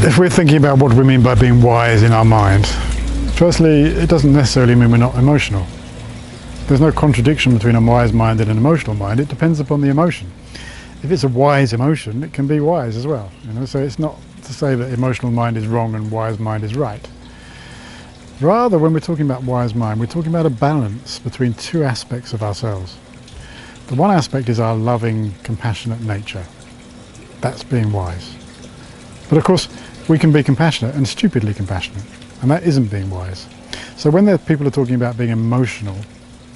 If we're thinking about what we mean by being wise in our mind, firstly, it doesn't necessarily mean we're not emotional. There's no contradiction between a wise mind and an emotional mind. It depends upon the emotion. If it's a wise emotion, it can be wise as well. So it's not to say that emotional mind is wrong and wise mind is right. Rather, when we're talking about wise mind, we're talking about a balance between two aspects of ourselves. The one aspect is our loving, compassionate nature. That's being wise. But of course, we can be compassionate and stupidly compassionate, and that isn't being wise. So when people are talking about being emotional,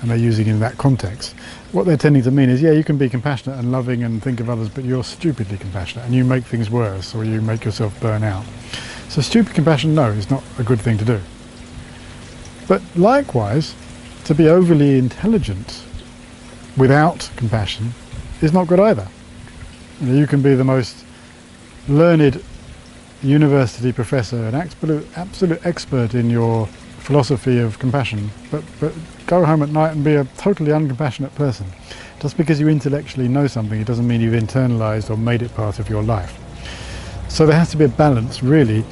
and they're using it in that context, what they're tending to mean is, yeah, you can be compassionate and loving and think of others, but you're stupidly compassionate, and you make things worse, or you make yourself burn out. So stupid compassion, no, is not a good thing to do. But likewise, to be overly intelligent without compassion is not good either. You can be the most learned university professor, an absolute expert in your philosophy of compassion, but go home at night and be a totally uncompassionate person. Just because you intellectually know something, it doesn't mean you've internalized or made it part of your life. So there has to be a balance, really,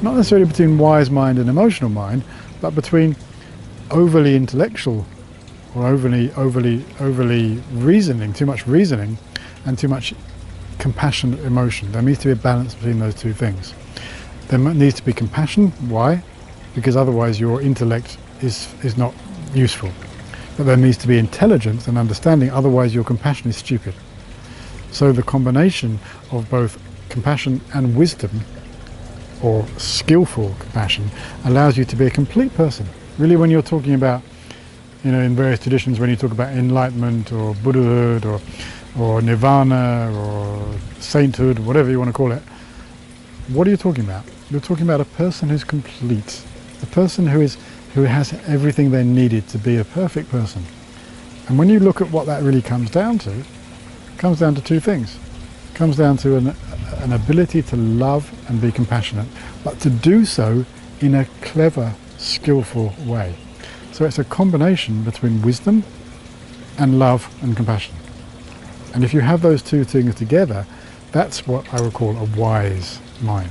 not necessarily between wise mind and emotional mind, but between overly intellectual or overly reasoning, too much reasoning, and too much compassionate emotion. There needs to be a balance between those two things. There needs to be compassion. Why? Because otherwise your intellect is not useful. But there needs to be intelligence and understanding, otherwise your compassion is stupid. So the combination of both compassion and wisdom, or skillful compassion, allows you to be a complete person. Really, when you're talking about, in various traditions, when you talk about enlightenment or Buddhahood or nirvana or sainthood, whatever you want to call it, what are you talking about? You're talking about a person who's complete, a person who has everything they needed to be a perfect person. And when you look at what that really comes down to, it comes down to two things. It comes down to an ability to love and be compassionate, but to do so in a clever, skillful way. So it's a combination between wisdom and love and compassion. And if you have those two things together, that's what I would call a wise mind.